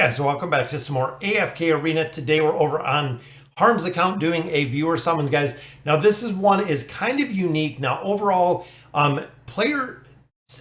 guys, welcome back to some more AFK Arena. Today we're over on Harm's account doing a viewer summons, guys. Now this one is kind of unique. Now overall, player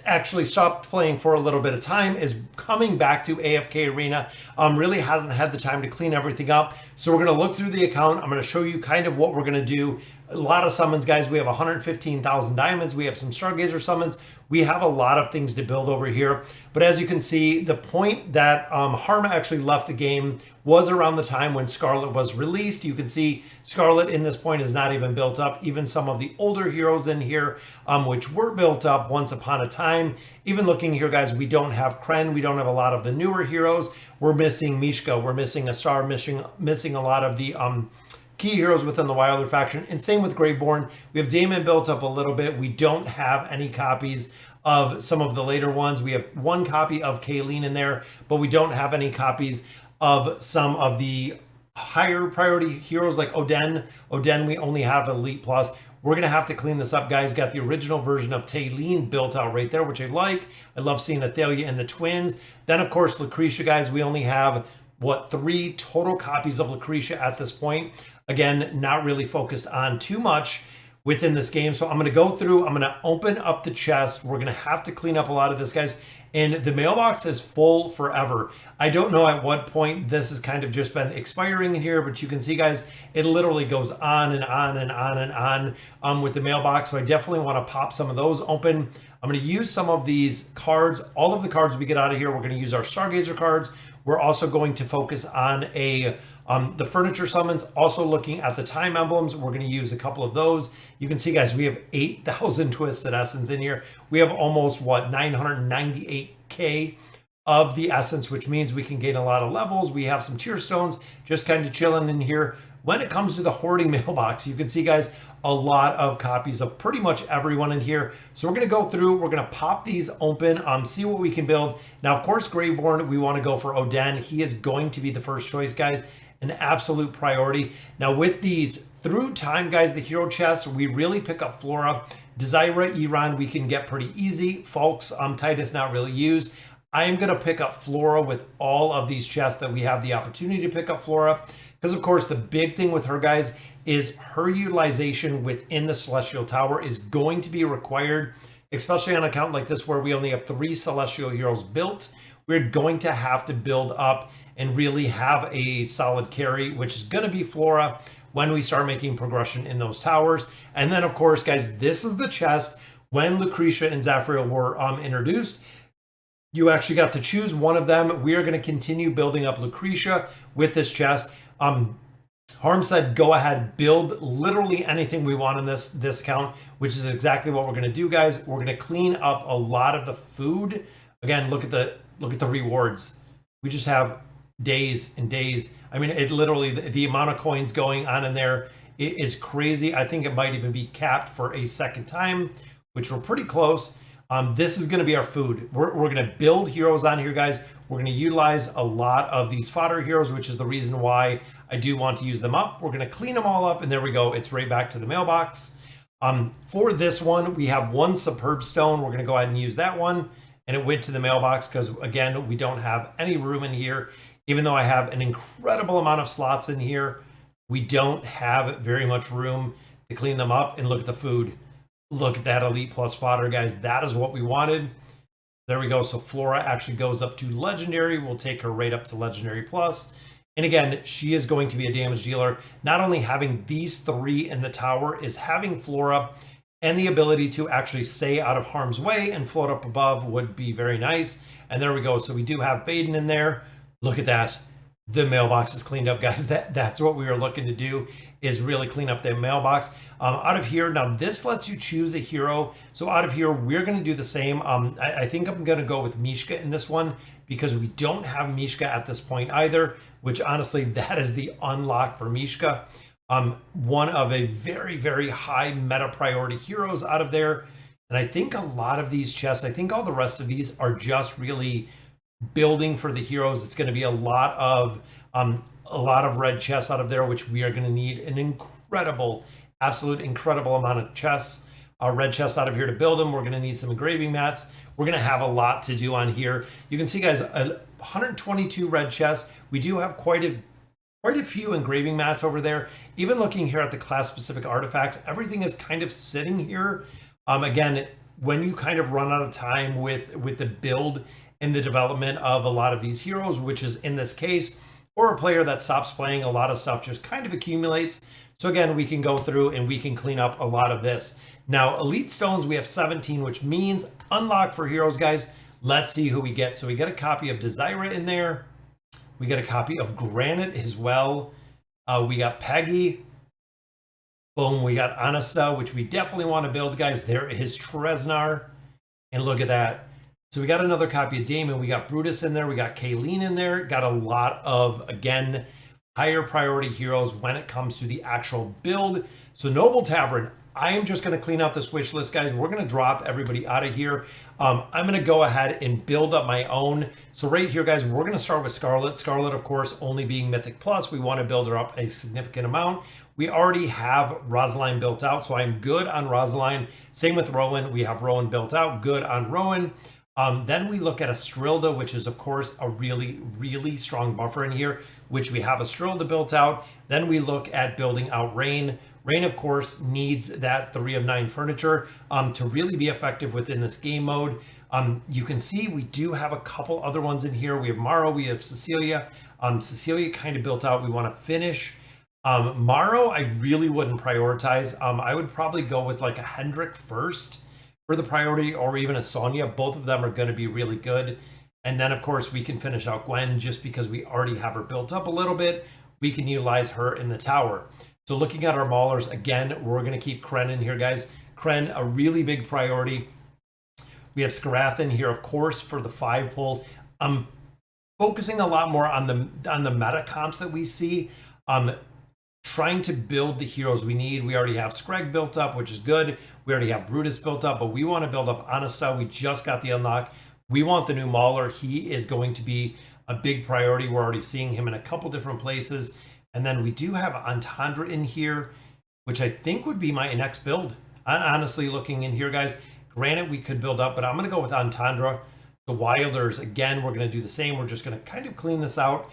actually stopped playing for a little bit of time, is coming back to AFK Arena, really hasn't had the time to clean everything up. So we're going to look through the account. I'm going to show you kind of what we're going to do. A lot of summons, guys. We have 115,000 diamonds. We have some Stargazer summons. We have a lot of things to build over here. But as you can see, the point that Harm actually left the game was around the time when Scarlett was released. You can see Scarlett in this point is not even built up. Even some of the older heroes in here, which were built up once upon a time. Even looking here, guys, we don't have Kren. We don't have a lot of the newer heroes. We're missing Mishka. We're missing a star, missing a lot of the key heroes within the Wilder faction, and same with Graveborn. We have Damon built up a little bit. We don't have any copies of some of the later ones. We have one copy of Kayleen in there, but we don't have any copies of some of the higher priority heroes like Oden. Oden, we only have Elite Plus. We're gonna have to clean this up, guys. Got the original version of Taylene built out right there, which I like. I love seeing Athalia and the twins. Then of course, Lucretia, guys, we only have, what, 3 total copies of Lucretia at this point. Again, not really focused on too much within this game. So I'm going to go through, I'm going to open up the chest. We're going to have to clean up a lot of this, guys. And the mailbox is full forever. I don't know at what point this has kind of just been expiring in here, but you can see, guys, it literally goes on and on and on and on with the mailbox. So I definitely want to pop some of those open. I'm going to use some of these cards. All of the cards we get out of here, we're going to use our Stargazer cards. We're also going to focus on the furniture summons, also looking at the time emblems. We're going to use a couple of those. You can see, guys, we have 8,000 Twisted Essence in here. We have almost, what, 998k of the Essence, which means we can gain a lot of levels. We have some Tear Stones just kind of chilling in here. When it comes to the hoarding mailbox, you can see, guys, a lot of copies of pretty much everyone in here. So we're going to go through, we're going to pop these open, see what we can build. Now, of course, Graveborn, we want to go for Oden. He is going to be the first choice, guys. An absolute priority. Now with these through time, guys, the hero chests, we really pick up Flora. Desira, Iran, we can get pretty easy. Folks, Titus not really used. I am going to pick up Flora with all of these chests that we have the opportunity to pick up Flora. Because of course, the big thing with her, guys, is her utilization within the Celestial Tower is going to be required, especially on an account like this where we only have 3 Celestial heroes built. We're going to have to build up and really have a solid carry, which is going to be Flora when we start making progression in those towers. And then, of course, guys, this is the chest when Lucretia and Zafriel were introduced. You actually got to choose one of them. We are going to continue building up Lucretia with this chest. Harm said, go ahead, build literally anything we want in this account, which is exactly what we're going to do, guys. We're going to clean up a lot of the food. Again, look at the rewards. We just have days and days. I mean, it literally, the amount of coins going on in there is crazy. I think it might even be capped for a second time, which we're pretty close. This is going to be our food. We're going to build heroes on here, guys. We're going to utilize a lot of these fodder heroes, which is the reason why I do want to use them up. We're going to clean them all up, and there we go. It's right back to the mailbox. For this one, we have 1 superb stone. We're going to go ahead and use that one, and it went to the mailbox because, again, we don't have any room in here. Even though I have an incredible amount of slots in here, we don't have very much room to clean them up. And look at the food. Look at that Elite Plus fodder, guys. That is what we wanted. There we go. So Flora actually goes up to Legendary. We'll take her right up to Legendary Plus. And again, she is going to be a damage dealer. Not only having these 3 in the tower is having Flora and the ability to actually stay out of harm's way and float up above would be very nice. And there we go. So we do have Baden in there. Look at that. The mailbox is cleaned up, guys. That's what we were looking to do, is really clean up the mailbox. Out of here, now this lets you choose a hero. So out of here, we're going to do the same. I think I'm going to go with Mishka in this one because we don't have Mishka at this point either, which honestly, that is the unlock for Mishka. One of a very, very high meta priority heroes out of there. And I think a lot of these chests, I think all the rest of these are just really building for the heroes. It's going to be a lot of red chests out of there, which we are going to need an incredible, absolute incredible amount of chests, red chests out of here to build them. We're going to need some engraving mats. We're going to have a lot to do on here. You can see, guys, 122 red chests. We do have quite a few engraving mats over there. Even looking here at the class specific artifacts, everything is kind of sitting here. Again, when you kind of run out of time with the build and the development of a lot of these heroes, which is in this case, or a player that stops playing, a lot of stuff just kind of accumulates. So again, we can go through and we can clean up a lot of this. Now, elite stones, we have 17, which means unlock for heroes, guys. Let's see who we get. So we get a copy of Desira in there. We get a copy of Granite as well. We got Peggy. Boom, we got Anasta, which we definitely want to build, guys. There is Treznar. And look at that. So we got another copy of Damon. We got Brutus in there. We got Kayleen in there. Got a lot of, again, higher priority heroes when it comes to the actual build. So Noble Tavern, I am just going to clean out this wish list, guys. We're going to drop everybody out of here. I'm going to go ahead and build up my own. So right here, guys, we're going to start with Scarlett. Scarlett, of course, only being Mythic Plus. We want to build her up a significant amount. We already have Rosaline built out, so I'm good on Rosaline. Same with Rowan. We have Rowan built out. Good on Rowan. Then we look at Estrilda, which is, of course, a really, really strong buffer in here, which we have Estrilda built out. Then we look at building out Rain. Rain, of course, needs that 3 of 9 furniture to really be effective within this game mode. You can see we do have a couple other ones in here. We have Maro, we have Cecilia. Cecilia kind of built out. We want to finish. Maro, I really wouldn't prioritize. I would probably go with like a Hendrik first for the priority, or even a Sonya. Both of them are going to be really good. And then, of course, we can finish out Gwen just because we already have her built up a little bit. We can utilize her in the tower. So looking at our maulers, again, we're going to keep Kren in here, guys. Kren, a really big priority. We have Skarath in here, of course, for the 5 pull. I'm focusing a lot more on the meta comps that we see. Trying to build the heroes we need. We already have Scrag built up, which is good. We already have Brutus built up, but we want to build up Anasta. We just got the unlock. We want the new Mauler. He is going to be a big priority. We're already seeing him in a couple different places. And then we do have Entendre in here, which I think would be my next build. Honestly, looking in here, guys, Granite we could build up, but I'm going to go with Entendre. The Wilders, again, we're going to do the same. We're just going to kind of clean this out.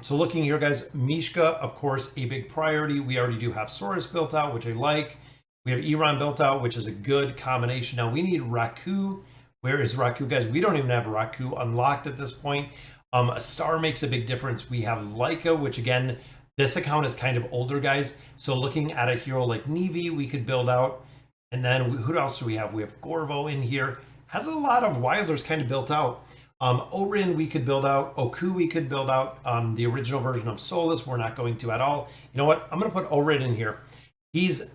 So looking here, guys, Mishka, of course, a big priority. We already do have Saurus built out, which I like. We have Iran built out, which is a good combination. Now we need Raku. Where is Raku, guys? We don't even have Raku unlocked at this point. A star makes a big difference. We have Leica, which again, this account is kind of older, guys. So looking at a hero like Nevi, we could build out. And then who else do we have? We have Gorvo in here. Has a lot of Wilders kind of built out. Orin we could build out. Oku we could build out. The original version of Solus we're not going to at all. You know what? I'm going to put Orin in here. He's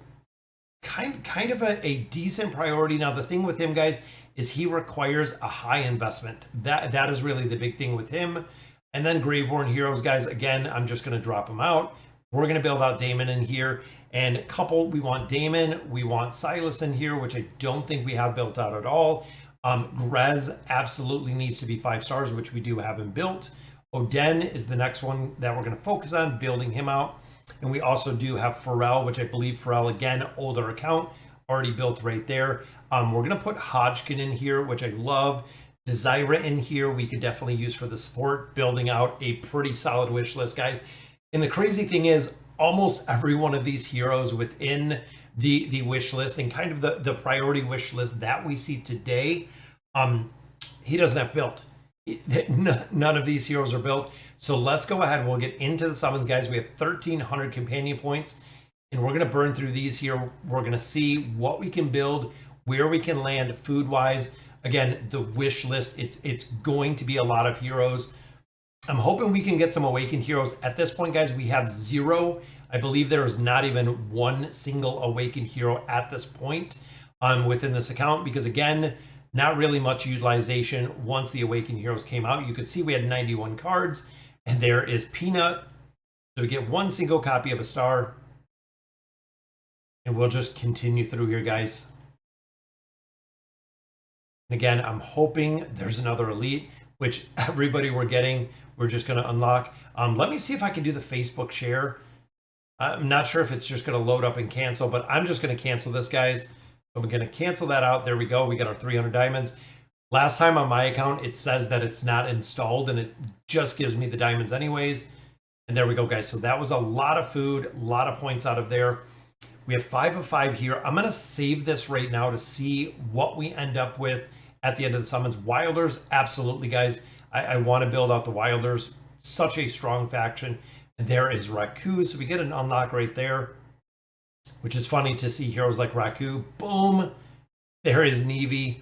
kind of a decent priority. Now the thing with him, guys, is he requires a high investment. That is really the big thing with him. And then Graveborn Heroes, guys, again, I'm just going to drop them out. We're going to build out Damon in here. And a couple, we want Damon. We want Silas in here, which I don't think we have built out at all. Grez absolutely needs to be 5 stars, which we do have him built. Oden is the next one that we're going to focus on, building him out. And we also do have Pharrell, which I believe Pharrell, again, older account, already built right there. We're going to put Hodgkin in here, which I love. Desira in here, we could definitely use for the support, building out a pretty solid wish list, guys. And the crazy thing is, almost every one of these heroes within the wish list and kind of the priority wish list that we see today, he doesn't have built. None of these heroes are built. So let's go ahead. We'll get into the summons, guys. We have 1,300 companion points, and we're going to burn through these here. We're going to see what we can build, where we can land food-wise. Again, the wish list, it's going to be a lot of heroes. I'm hoping we can get some awakened heroes. At this point, guys, we have 0. I believe there is not even one single awakened hero at this point within this account, because again, not really much utilization once the awakened heroes came out. You could see we had 91 cards, and there is Peanut. So we get one single copy of a star, and we'll just continue through here, guys. And again, I'm hoping there's another elite, which everybody we're getting, we're just going to unlock. Let me see if I can do the Facebook share. I'm not sure if it's just going to load up and cancel, but I'm just going to cancel this, guys. So we're going to cancel that out. There we go. We got our 300 diamonds. Last time on my account, it says that it's not installed and it just gives me the diamonds anyways. And there we go, guys. So that was a lot of food, a lot of points out of there. We have 5 of 5 here. I'm going to save this right now to see what we end up with at the end of the summons. Wilders, absolutely, guys. I want to build out the Wilders. Such a strong faction. And there is Raku. So we get an unlock right there, which is funny to see heroes like Raku. Boom. There is Nevi.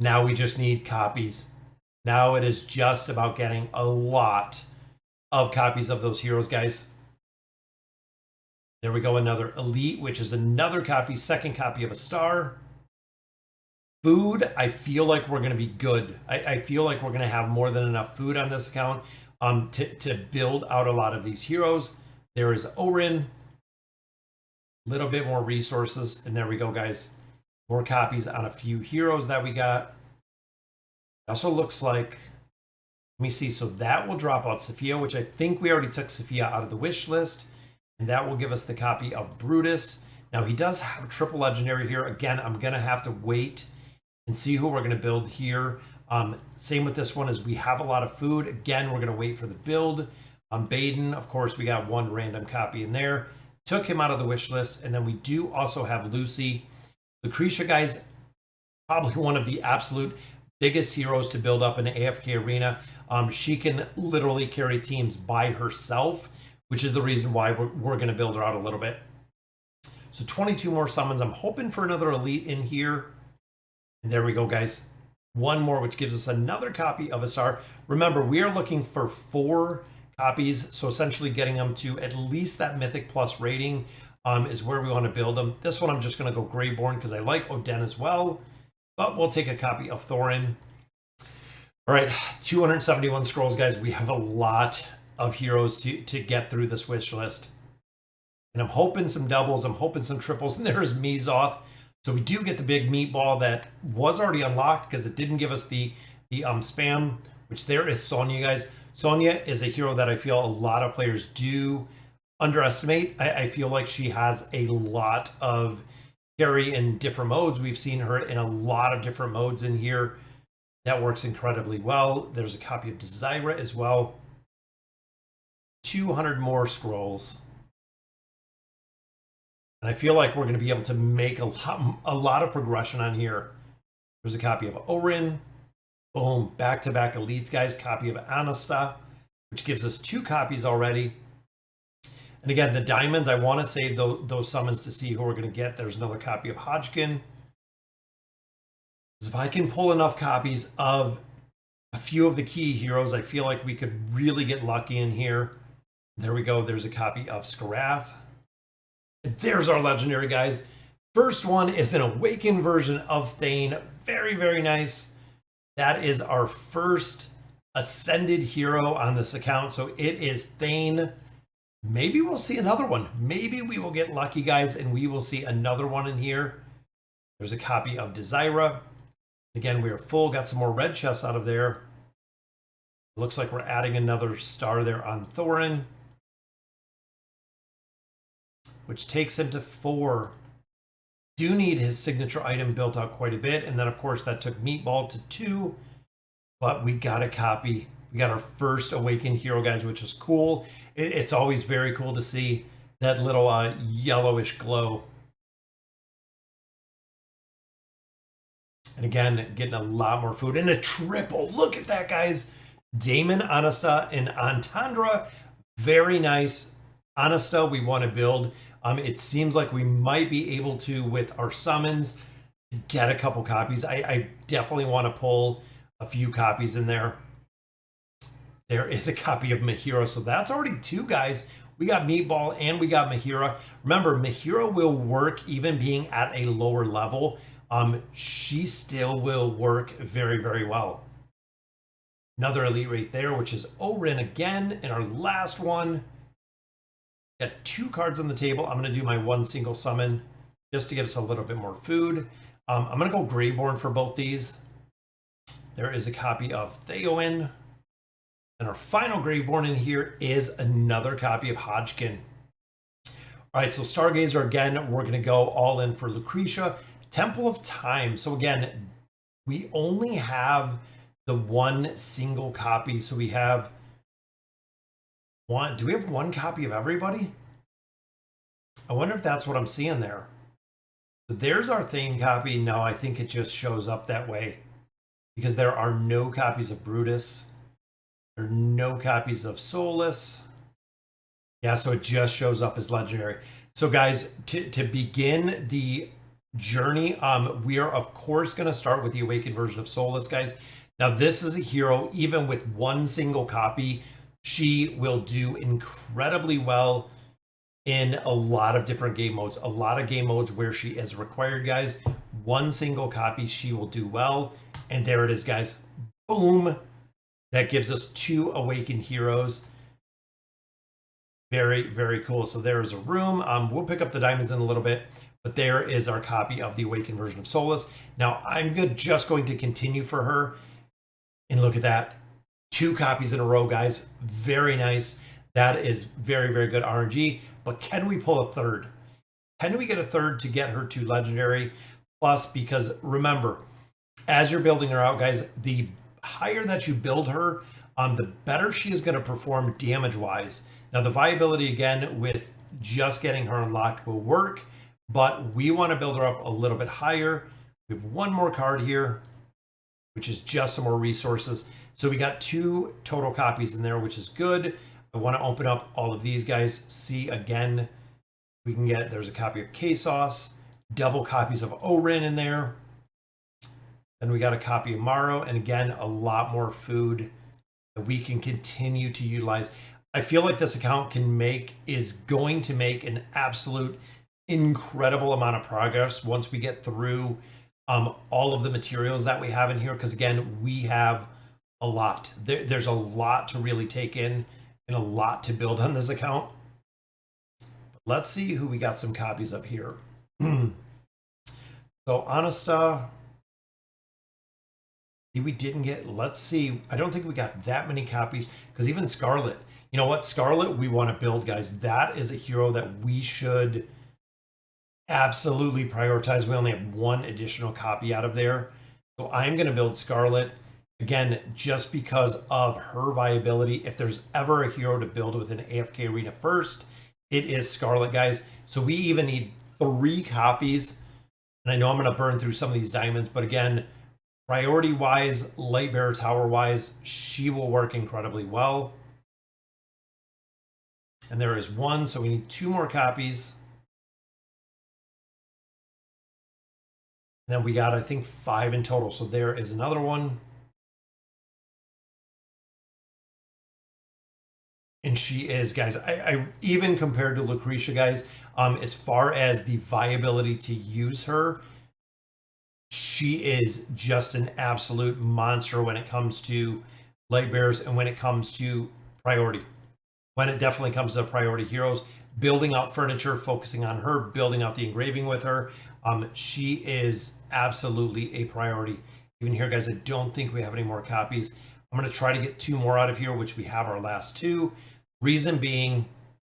Now we just need copies. Now it is just about getting a lot of copies of those heroes, guys. There we go, another elite, which is another copy, second copy of a star. Food, I feel like we're going to be good. I feel like we're going to have more than enough food on this account to build out a lot of these heroes. There is Orin, a little bit more resources, and there we go, guys. More copies on a few heroes that we got. It also looks like, let me see, so that will drop out Sophia, which I think we already took Sophia out of the wish list. And that will give us the copy of Brutus. Now, he does have a triple legendary here. Again, I'm going to have to wait and see who we're going to build here. Same with this one, is we have a lot of food. Again, we're going to wait for the build. Baden, of course, we got one random copy in there. Took him out of the wish list. And then we do also have Lucy. Lucretia, guys, probably one of the absolute biggest heroes to build up in the AFK Arena. She can literally carry teams by herself, which is the reason why we're going to build her out a little bit. So 22 more summons. I'm hoping for another elite in here. And there we go, guys. One more, which gives us another copy of a star. Remember, we are looking for 4 copies. So essentially getting them to at least that Mythic Plus rating is where we want to build them. This one, I'm just going to go Greyborn because I like Oden as well. But we'll take a copy of Thorin. All right, 271 scrolls, guys. We have a lot of heroes to get through this wish list. And I'm hoping some doubles, I'm hoping some triples, and there's Mizoth. So we do get the big meatball that was already unlocked because it didn't give us the spam, which there is Sonya, guys. Sonya is a hero that I feel a lot of players do underestimate. I feel like she has a lot of carry in different modes. We've seen her in a lot of different modes in here. That works incredibly well. There's a copy of Desira as well. 200 more scrolls. And I feel like we're going to be able to make a lot of progression on here. There's a copy of Orin. Boom. Back-to-back elites, guys. Copy of Anasta, which gives us 2 copies already. And again, the diamonds, I want to save those summons to see who we're going to get. There's another copy of Hodgkin. If I can pull enough copies of a few of the key heroes, I feel like we could really get lucky in here. There we go. There's a copy of Skarath. There's our legendary, guys. First one is an awakened version of Thane. Very, very nice. That is our first ascended hero on this account. So it is Thane. Maybe we'll see another one. Maybe we will get lucky, guys, and we will see another one in here. There's a copy of Desira. Again, we are full. Got some more red chests out of there. Looks like we're adding another star there on Thorin, which takes him to 4. Do need his signature item built out quite a bit. And then, of course, that took Meatball to 2. But we got a copy. We got our first awakened hero, guys, which is cool. It's always very cool to see that little yellowish glow. And again, getting a lot more food. And a triple. Look at that, guys. Damon, Anasta, and Antandra. Very nice. Anasta, we want to build. It seems like we might be able to, with our summons, get a couple copies. I definitely want to pull a few copies in there. There is a copy of Mahira. So that's already 2, guys. We got Meatball and we got Mahira. Remember, Mahira will work even being at a lower level. She still will work very, very well. Another elite right there, which is Orin again. And our last one. Got 2 cards on the table. I'm going to do my 1 single summon just to give us a little bit more food. I'm going to go Greyborn for both these. There is a copy of Theowen. And our final Greyborn in here is another copy of Hodgkin. All right, so Stargazer again, we're going to go all in for Lucretia. Temple of Time. So again, we only have the one single copy. So we have one. Do we have one copy of everybody? I wonder if that's what I'm seeing there. So there's our Thane copy. No, I think it just shows up that way because there are no copies of Brutus. There are no copies of Solus. Yeah, so it just shows up as legendary. So guys, to begin the journey, we are of course going to start with the awakened version of Solus, guys. Now this is a hero, even with one single copy, she will do incredibly well in a lot of different game modes. A lot of game modes where she is required, guys. One single copy, she will do well. And there it is, guys. Boom. That gives us 2 awakened heroes. Very, very cool. So there is a room. We'll pick up the diamonds in a little bit, but there is our copy of the awakened version of Solus. Now I'm just going to continue for her. And look at that. 2 copies in a row, guys. Very nice. That is very, very good RNG. But can we pull a third? Can we get a third to get her to legendary? Plus, because remember, as you're building her out, guys, the higher that you build her, the better she is going to perform damage-wise. Now, the viability, again, with just getting her unlocked will work, but we want to build her up a little bit higher. We have one more card here, which is just some more resources. So we got 2 total copies in there, which is good. I want to open up all of these guys. See, again, we can get, there's a copy of K-Sauce, double copies of Orin in there. Then we got a copy of Maro, and again, a lot more food that we can continue to utilize. I feel like this account is going to make an absolute incredible amount of progress once we get through all of the materials that we have in here, because again, we have a lot. There's a lot to really take in and a lot to build on this account. But let's see who we got some copies of here. So Honesta, we didn't get, let's see, I don't think we got that many copies, because even Scarlett, you know what, Scarlett we want to build, guys. That is a hero that we should absolutely prioritize. We only have 1 additional copy out of there. So I'm going to build Scarlett, again, just because of her viability. If there's ever a hero to build with an AFK Arena first, it is Scarlett, guys. So we even need 3 copies. And I know I'm going to burn through some of these diamonds, but again, priority-wise, Lightbearer Tower-wise, she will work incredibly well. And there is 1, so we need 2 more copies. And then we got, I think, 5 in total. So there is another one. And she is, guys, I even compared to Lucretia, guys, as far as the viability to use her, she is just an absolute monster when it comes to light bearers and when it comes to priority. When it definitely comes to priority heroes, building out furniture, focusing on her, building out the engraving with her, she is absolutely a priority. Even here, guys, I don't think we have any more copies. I'm going to try to get 2 more out of here, which we have our last 2. Reason being,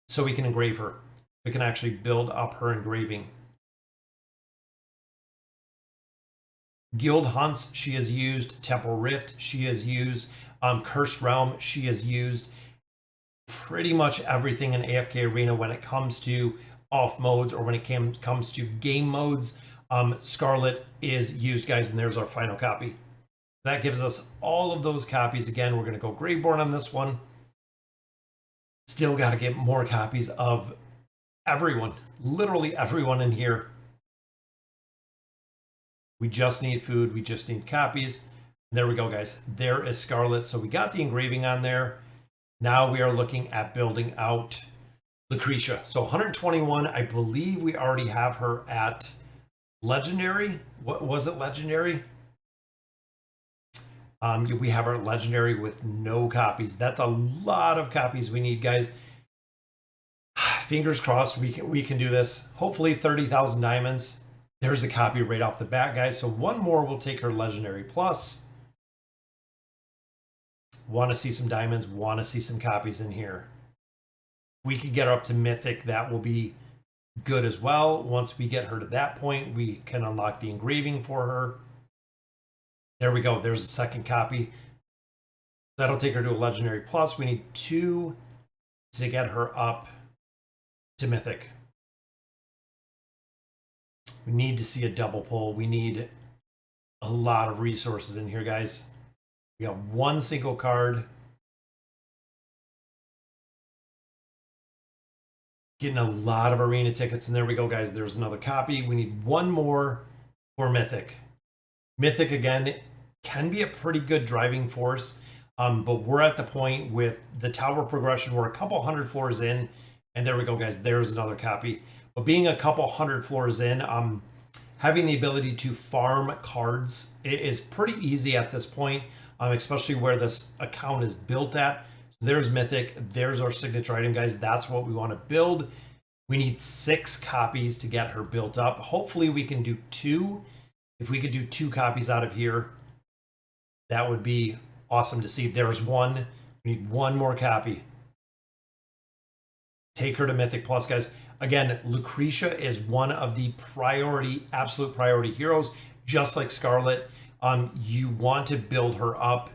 so we can engrave her. We can actually build up her engraving. Guild Hunts, she has used. Temple Rift, she has used. Cursed Realm, she has used. Pretty much everything in AFK Arena when it comes to off modes or when it comes to game modes. Scarlett is used, guys, and there's our final copy. That gives us all of those copies. Again, we're going to go Graveborn on this one. Still got to get more copies of everyone, literally everyone in here. We just need food. We just need copies. There we go, guys. There is Scarlett. So we got the engraving on there. Now we are looking at building out Lucretia. So 121, I believe we already have her at legendary. What was it, legendary? We have our legendary with no copies. That's a lot of copies we need, guys. Fingers crossed we can do this. Hopefully 30,000 diamonds. There's a copy right off the bat, guys. So 1 more will take her legendary plus. Want to see some diamonds, want to see some copies in here. We could get her up to mythic. That will be good as well. Once we get her to that point, we can unlock the engraving for her. There we go. There's a second copy. That'll take her to a legendary plus. We need 2 to get her up to mythic. We need to see a double pull. We need a lot of resources in here, guys. We got 1 single card. Getting a lot of arena tickets. And there we go, guys. There's another copy. We need 1 more for mythic. Mythic, again, can be a pretty good driving force. But we're at the point with the tower progression. We're a couple hundred floors in. And there we go, guys. There's another copy. But being a couple hundred floors in, having the ability to farm cards is pretty easy at this point, especially where this account is built at. So there's mythic. There's our signature item, guys. That's what we want to build. We need 6 copies to get her built up. Hopefully we can do 2. If we could do 2 copies out of here, that would be awesome to see. There's 1. We need 1 more copy. Take her to mythic plus, guys. Again, Lucretia is one of the priority, absolute priority heroes, just like Scarlett. You want to build her up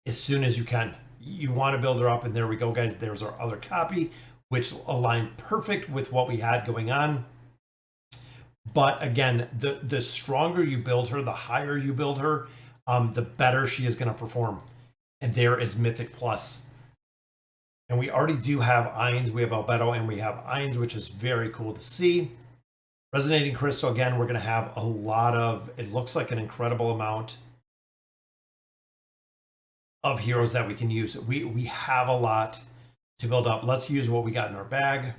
as soon as you can. You want to build her up, and there we go, guys. There's our other copy, which aligned perfect with what we had going on. But again, the stronger you build her, the higher you build her, the better she is going to perform. And there is Mythic Plus. And we already do have Ions. We have Albedo and we have Ions, which is very cool to see. Resonating Crystal, again, we're going to have a lot of, it looks like an incredible amount of heroes that we can use. We have a lot to build up. Let's use what we got in our bag.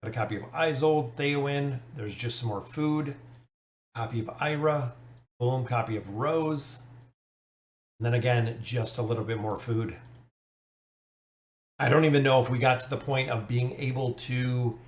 Got a copy of Isolde, Theowen. There's just some more food. Copy of Ira. Boom, copy of Rose. And then again, just a little bit more food. I don't even know if we got to the point of being able to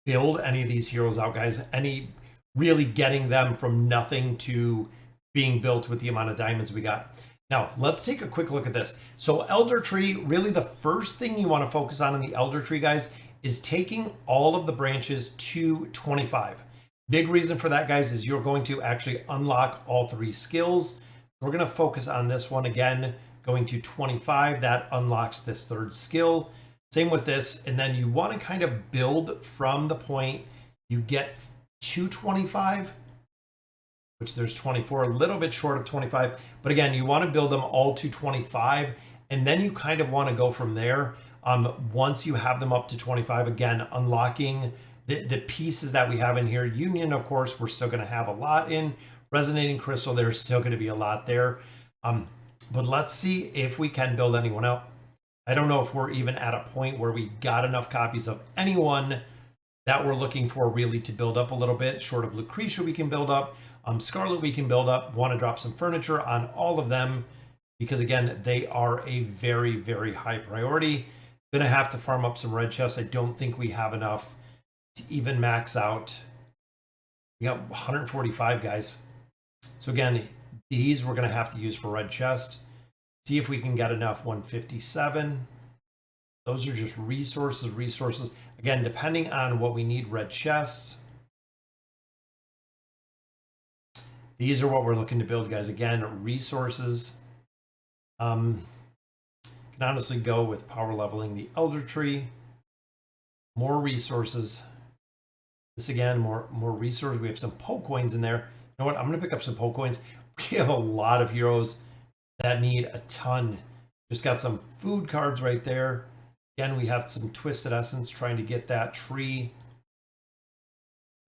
build any of these heroes out, guys. Any really getting them from nothing to being built with the amount of diamonds we got. Now, let's take a quick look at this. So Elder Tree, really the first thing you want to focus on in the Elder Tree, guys, is taking all of the branches to 25. Big reason for that, guys, is you're going to actually unlock all 3 skills. We're going to focus on this one again, going to 25. That unlocks this 3rd skill. Same with this. And then you want to kind of build from the point you get to 25, which there's 24, a little bit short of 25. But again, you want to build them all to 25. And then you kind of want to go from there. Once you have them up to 25, again, unlocking the pieces that we have in here. Union, of course, we're still going to have a lot in. Resonating Crystal, there's still going to be a lot there. But let's see if we can build anyone up. I don't know if we're even at a point where we got enough copies of anyone that we're looking for really to build up a little bit. Short of Lucretia, we can build up. Scarlett, we can build up. Want to drop some furniture on all of them because, again, they are a very, very high priority. Going to have to farm up some red chests. I don't think we have enough to even max out. We got 145, guys. So, again, these we're going to have to use for red chest. See if we can get enough. 157. Those are just resources. Again, depending on what we need, red chests. These are what we're looking to build, guys. Again, resources. Can honestly go with power leveling the Elder Tree. More resources. This again, more resources. We have some Poke coins in there. You know what? I'm going to pick up some Poke coins. We have a lot of heroes that need a ton. Just got some food cards right there. Again, we have some Twisted Essence trying to get that tree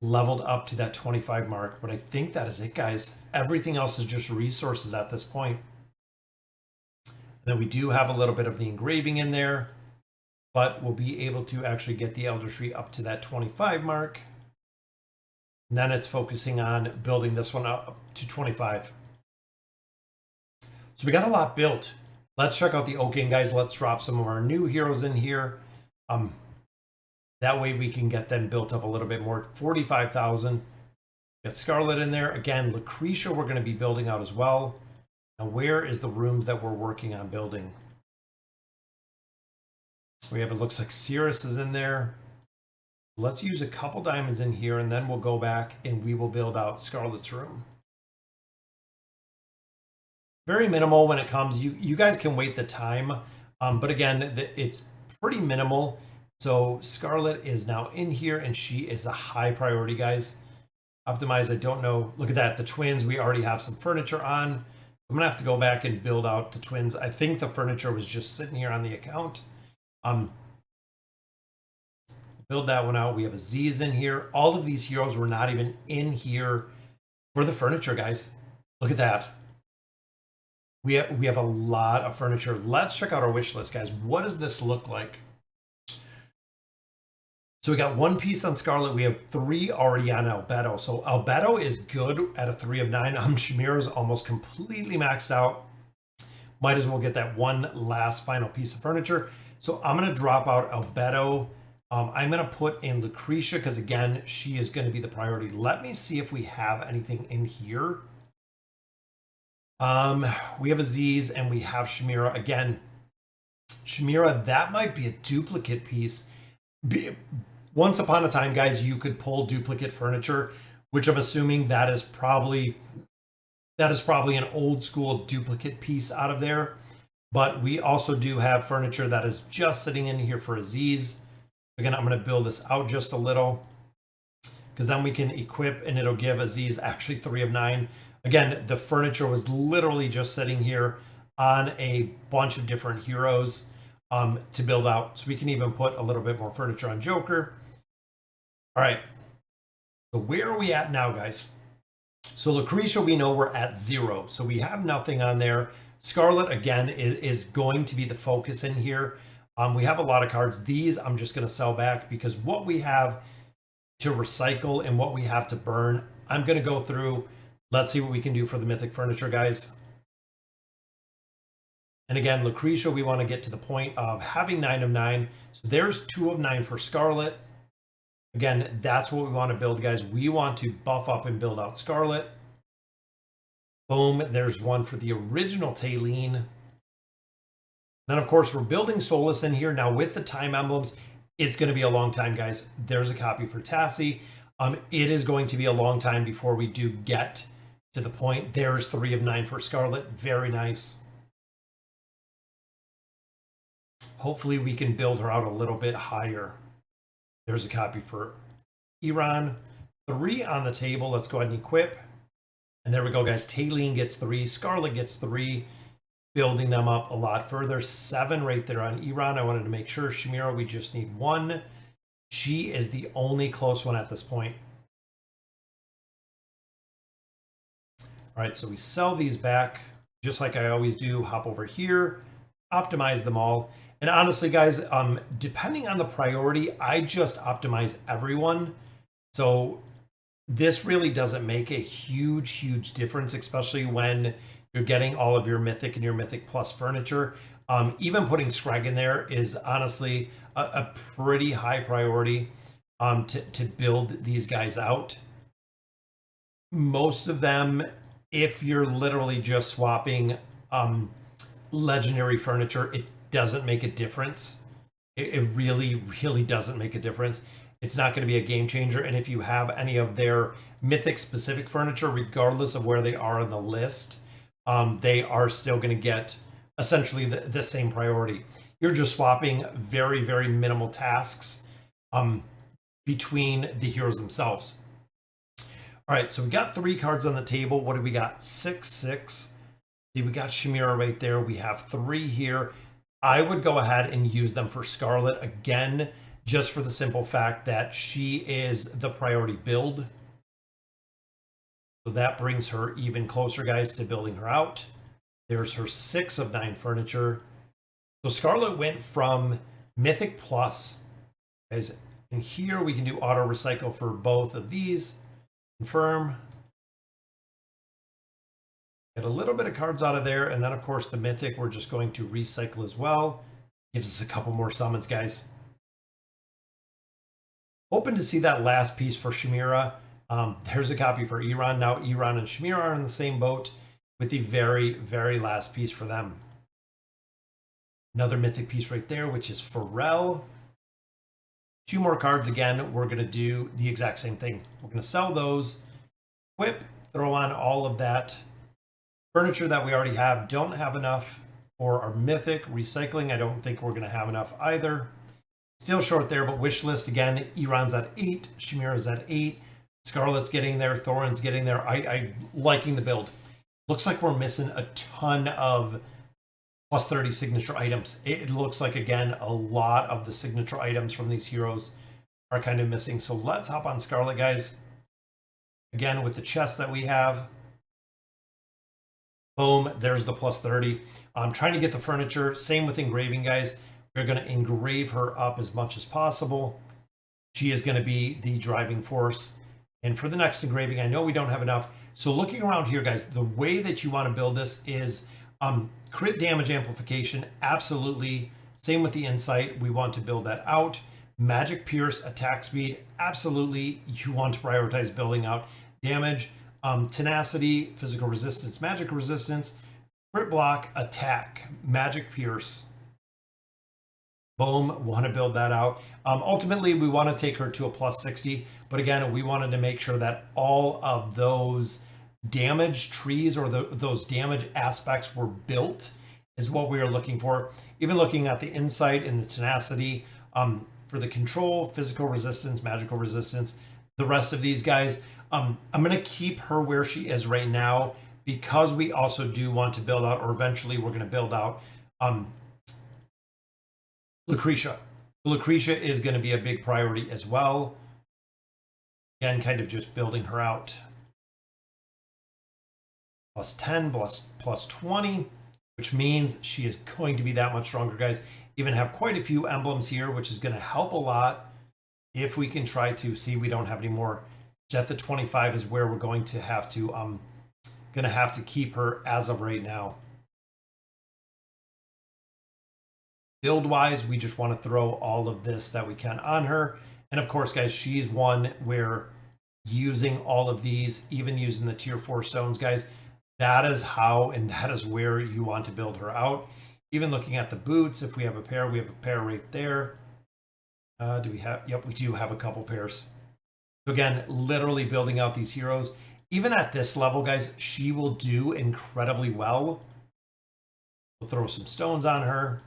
leveled up to that 25 mark. But I think that is it, guys. Everything else is just resources at this point. And then we do have a little bit of the engraving in there, but we'll be able to actually get the Elder Tree up to that 25 mark. And then it's focusing on building this one up to 25. So we got a lot built. Let's check out the Oaking, guys. Let's drop some of our new heroes in here. That way we can get them built up a little bit more. 45,000. Got Scarlett in there. Again, Lucretia we're going to be building out as well. Now, where is the rooms that we're working on building? We have, it looks like Cirrus is in there. Let's use a couple diamonds in here, and then we'll go back and we will build out Scarlett's room. very minimal when it comes. You guys can wait the time, but again, it's pretty minimal. So Scarlett is now in here, and she is a high priority, guys. Optimize, I don't know. Look at that, the twins, we already have some furniture on. I'm gonna have to go back and build out the twins. I think the furniture was just sitting here on the account. Build that one out. We have Aziz in here. All of these heroes were not even in here for the furniture, guys. Look at that. We have a lot of furniture. Let's check out our wish list, guys. What does this look like? So we got 1 piece on Scarlett. We have 3 already on Albedo. So Albedo is good at a 3 of 9. Chimera's almost completely maxed out. Might as well get that one last final piece of furniture. So I'm going to drop out Albedo. I'm going to put in Lucretia because, again, she is going to be the priority. Let me see if we have anything in here. We have Aziz and we have Chimera. Again, Chimera, that might be a duplicate piece. Once upon a time, guys, you could pull duplicate furniture, which I'm assuming that is probably an old school duplicate piece out of there. But we also do have furniture that is just sitting in here for Aziz. Again, I'm going to build this out just a little because then we can equip and it'll give Aziz actually 3 of 9. Again, the furniture was literally just sitting here on a bunch of different heroes to build out. So we can even put a little bit more furniture on Joker. All right. So where are we at now, guys? So Lucretia, we know we're at 0. So we have nothing on there. Scarlett, again, is going to be the focus in here. We have a lot of cards. These I'm just going to sell back because what we have to recycle and what we have to burn, I'm going to go through. Let's see what we can do for the mythic furniture, guys. And again, Lucretia, we want to get to the point of having 9 of 9. So there's 2 of 9 for Scarlett. Again, that's what we want to build, guys. We want to buff up and build out Scarlett. Boom, there's one for the original Taylene. Then, of course, we're building Solus in here. Now, with the time emblems, it's going to be a long time, guys. There's a copy for Tassie. It is going to be a long time before we do get to the point. There's 3 of 9 for Scarlett. Very nice. Hopefully, we can build her out a little bit higher. There's a copy for Iran. 3 on the table. Let's go ahead and equip. And there we go, guys. Taylene gets 3. Scarlett gets 3. Building them up a lot further. 7 right there on Iran. I wanted to make sure. Chimera, we just need 1. She is the only close one at this point. All right, so we sell these back just like I always do. Hop over here, optimize them all. And honestly, guys, depending on the priority, I just optimize everyone. So this really doesn't make a huge difference, especially when you're getting all of your Mythic and your Mythic Plus furniture. Even putting Scrag in there is honestly a pretty high priority to build these guys out. Most of them, if you're literally just swapping legendary furniture, it doesn't make a difference. It really doesn't make a difference. It's not going to be a game changer. And if you have any of their Mythic specific furniture, regardless of where they are on the list, they are still going to get essentially the same priority. You're just swapping very minimal tasks between the heroes themselves. All right, so we got 3 cards on the table. What do we got? 6. See, we got Chimera right there. We have 3 here. I would go ahead and use them for Scarlett again, just for the simple fact that she is the priority build. So that brings her even closer, guys, to building her out. There's her 6 of 9 furniture. So Scarlett went from Mythic Plus, guys, and here we can do auto recycle for both of these. Confirm. Get a little bit of cards out of there, and then of course the Mythic we're just going to recycle as well. Gives us a couple more summons, guys. Hoping to see that last piece for Chimera. There's a copy for Iran. Now Iran and Chimera are in the same boat with the very last piece for them. Another Mythic piece right there, which is Pharrell. 2 more cards again. We're going to do the exact same thing. We're going to sell those, equip, throw on all of that Furniture that we already have, don't have enough for our mythic. Recycling, I don't think we're going to have enough either. Still short there, but wish list again. Iran's at 8, Shamira's at 8, Scarlett's getting there, Thorin's getting there. I liking the build. Looks like we're missing a ton of plus 30 signature items. It looks like, again, a lot of the signature items from these heroes are kind of missing. So let's hop on Scarlett, guys. Again, with the chest that we have. Boom, there's the plus 30. I'm trying to get the furniture. Same with engraving, guys. We're going to engrave her up as much as possible. She is going to be the driving force. And for the next engraving, I know we don't have enough. So looking around here, guys, the way that you want to build this is crit damage amplification. Absolutely. Same with the insight. We want to build that out. Magic pierce, attack speed. Absolutely. You want to prioritize building out damage. Tenacity, physical resistance, magic resistance, crit block, attack, magic pierce. Boom, want to build that out. Ultimately, we want to take her to a plus 60. But again, we wanted to make sure that all of those damage trees or those damage aspects were built is what we are looking for. Even looking at the insight and the tenacity for the control, physical resistance, magical resistance, the rest of these guys, I'm going to keep her where she is right now because we also do want to build out, or eventually we're going to build out Lucretia. Lucretia is going to be a big priority as well. Again, kind of just building her out. Plus 10, plus 20, which means she is going to be that much stronger, guys. Even have quite a few emblems here, which is going to help a lot if we can try to see we don't have any more. At the 25 is where we're going to have to keep her as of right now. Build wise, we just want to throw all of this that we can on her. And of course, guys, she's one where using all of these, even using the tier 4 stones, guys, that is how and that is where you want to build her out. Even looking at the boots, if we have a pair, we have a pair right there. Do we have? Yep, we do have a couple pairs. So again, literally building out these heroes. Even at this level, guys, she will do incredibly well. We'll throw some stones on her.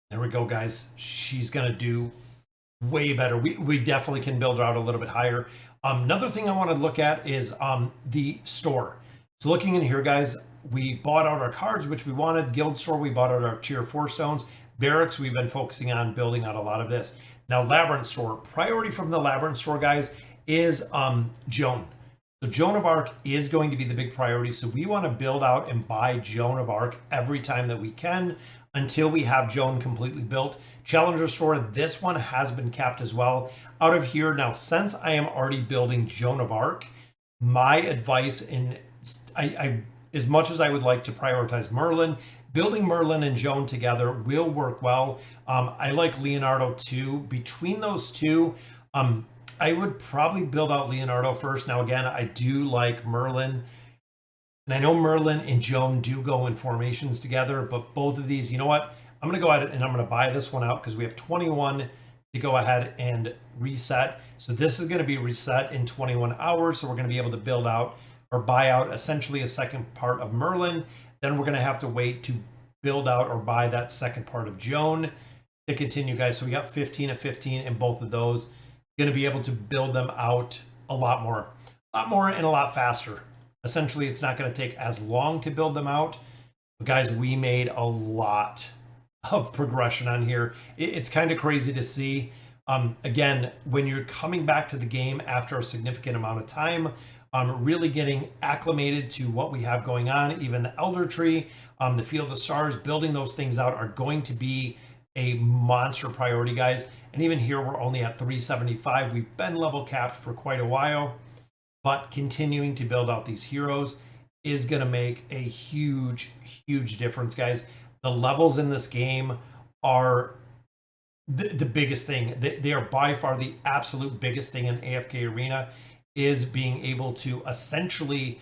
There we go, guys. She's going to do way better. We definitely can build her out a little bit higher. Another thing I want to look at is the store. So looking in here, guys, we bought out our cards, which we wanted. Guild store, we bought out our tier 4 stones. Barracks, we've been focusing on building out a lot of this. Now, Labyrinth store. Priority from the Labyrinth store, guys, is Joan. So Joan of Arc is going to be the big priority. So we want to build out and buy Joan of Arc every time that we can until we have Joan completely built. Challenger store, this one has been capped as well. Out of here, now, since I am already building Joan of Arc, my advice, I as much as I would like to prioritize Merlin, building Merlin and Joan together will work well. I like Leonardo too. Between those two, I would probably build out Leonardo first. Now, again, I do like Merlin. And I know Merlin and Joan do go in formations together, but both of these, you know what? I'm going to go ahead and I'm going to buy this one out because we have 21 to go ahead and reset. So this is going to be reset in 21 hours. So we're going to be able to build out or buy out essentially a second part of Merlin. Then we're going to have to wait to build out or buy that second part of Joan to continue, guys. So we got 15 of 15 in both of those. Going to be able to build them out a lot more and a lot faster. Essentially, it's not going to take as long to build them out. But guys, we made a lot of progression on here. It's kind of crazy to see. Again, when you're coming back to the game after a significant amount of time, really getting acclimated to what we have going on, even the Elder Tree, the Field of Stars, building those things out are going to be a monster priority, guys. And even here, we're only at 375. We've been level capped for quite a while, but continuing to build out these heroes is going to make a huge, huge difference, guys. The levels in this game are the biggest thing. They are by far the absolute biggest thing in AFK Arena, is being able to essentially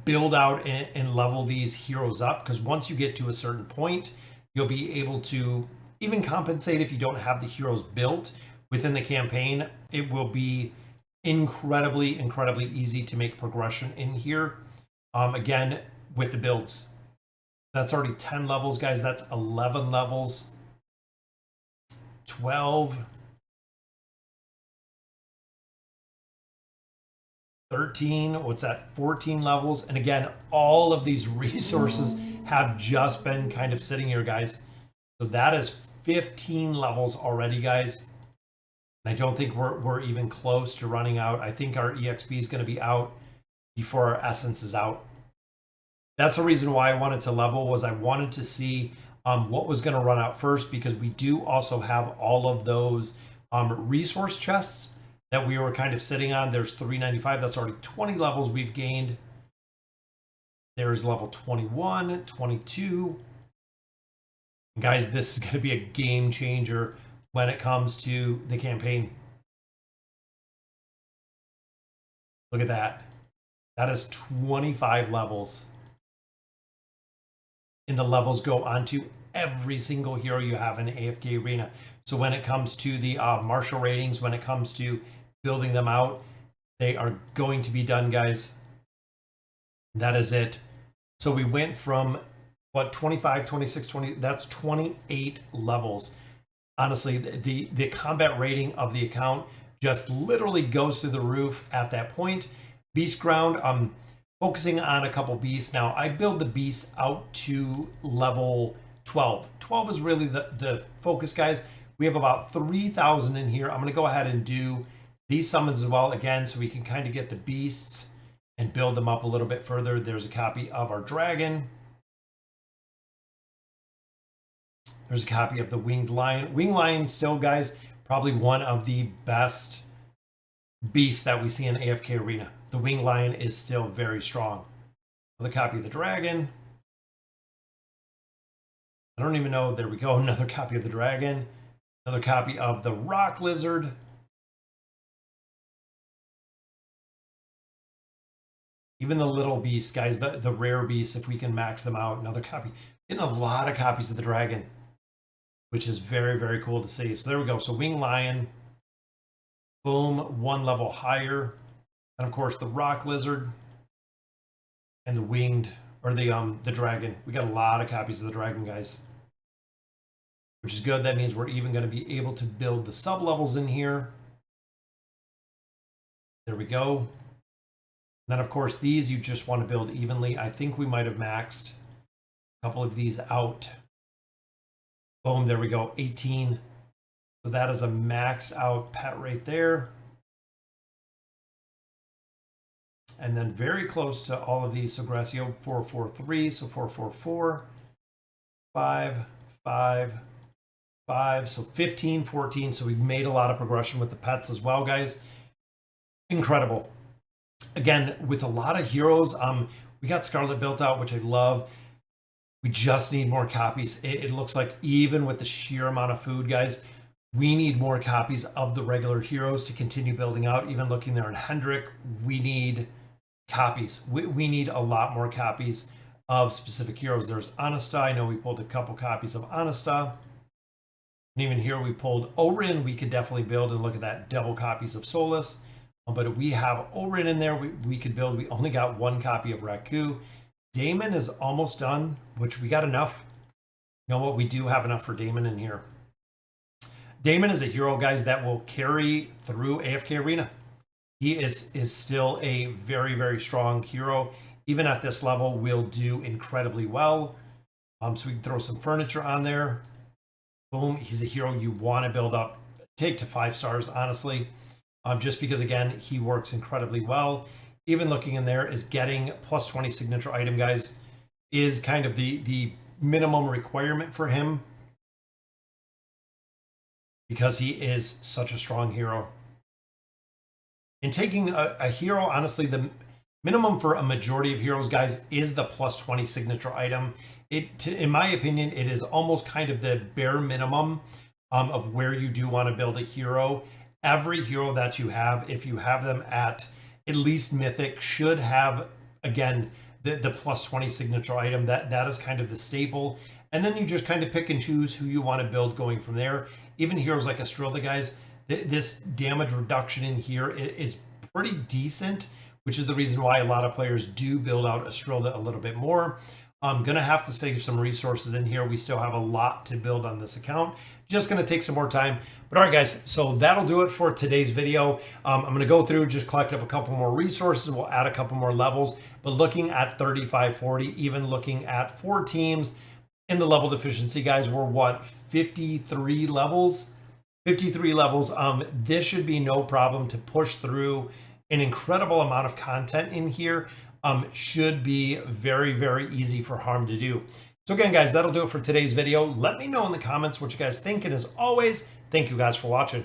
build out and level these heroes up. Because once you get to a certain point, you'll be able to even compensate if you don't have the heroes built within the campaign. It will be incredibly, incredibly easy to make progression in here. Again, with the builds. That's already 10 levels, guys. That's 11 levels. 12. 13, what's that, 14 levels. And again, all of these resources have just been kind of sitting here, guys. So that is 15 levels already, guys. And I don't think we're even close to running out. I think our EXP is going to be out before our essence is out. That's the reason why I wanted to level, was I wanted to see what was going to run out first, because we do also have all of those resource chests that we were kind of sitting on. There's 395. That's already 20 levels we've gained. There's level 21, 22. And guys, this is going to be a game changer when it comes to the campaign. Look at that. That is 25 levels. And the levels go onto every single hero you have in AFK Arena. So when it comes to the martial ratings, when it comes to building them out, they are going to be done, guys. That is it. So we went from what, 25, 26, 20, that's 28 levels. Honestly, the combat rating of the account just literally goes through the roof at that point. Beast ground, I'm focusing on a couple beasts. Now I build the beasts out to level 12. 12 is really the focus, guys. We have about 3,000 in here. I'm going to go ahead and do these summons as well, again, so we can kind of get the beasts and build them up a little bit further. There's a copy of our dragon. There's a copy of the winged lion. Winged lion still, guys, probably one of the best beasts that we see in AFK Arena. The winged lion is still very strong. Another copy of the dragon. I don't even know. There we go. Another copy of the dragon. Another copy of the rock lizard. Even the little beasts, guys, the rare beasts, if we can max them out. Another copy. Getting a lot of copies of the dragon, which is very, very cool to see. So there we go. So winged lion. Boom. One level higher. And of course the rock lizard and the winged, or the dragon. We got a lot of copies of the dragon, guys, which is good. That means we're even going to be able to build the sub levels in here. There we go. And then of course these you just want to build evenly. I think we might have maxed a couple of these out. Boom, there we go, 18. So that is a max out pet right there. And then very close to all of these. So Gracio 443, so 444, 5, 5, 5. So 15, 14. So we've made a lot of progression with the pets as well, guys. Incredible. Again, with a lot of heroes, we got Scarlett built out, which I love. We just need more copies. It looks like even with the sheer amount of food, guys, we need more copies of the regular heroes to continue building out. Even looking there in Hendrik, we need copies. We need a lot more copies of specific heroes. There's Anasta. I know we pulled a couple copies of Anasta. And even here we pulled Orin. We could definitely build, and look at that, double copies of Solus. But we have Orin in there. We could build. We only got one copy of Raku. Damon is almost done, which we got enough. You know what? We do have enough for Damon in here. Damon is a hero, guys, that will carry through AFK Arena. He is still a very, very strong hero. Even at this level, will do incredibly well. So we can throw some furniture on there. Boom. He's a hero you want to build up. Take to 5 stars, honestly. Just because, again, he works incredibly well. Even looking in there is getting plus 20 signature item, guys, is kind of the minimum requirement for him, because he is such a strong hero. And taking a hero, honestly, the minimum for a majority of heroes, guys, is the plus 20 signature item. In my opinion, it is almost kind of the bare minimum of where you do want to build a hero. Every hero that you have, if you have them at least Mythic, should have, again, the plus 20 signature item. That is kind of the staple. And then you just kind of pick and choose who you want to build going from there. Even heroes like Estrella, guys, this damage reduction in here is pretty decent, which is the reason why a lot of players do build out Estrilda a little bit more. I'm going to have to save some resources in here. We still have a lot to build on this account. Just going to take some more time. But all right, guys, so that'll do it for today's video. I'm going to go through, just collect up a couple more resources. We'll add a couple more levels. But looking at 35-40, even looking at 4 teams in the level deficiency, guys, we're what, 53 levels? 53 levels. This should be no problem to push through an incredible amount of content in here. Should be very, very easy for Harm to do. So again, guys, that'll do it for today's video. Let me know in the comments what you guys think. And as always, thank you guys for watching.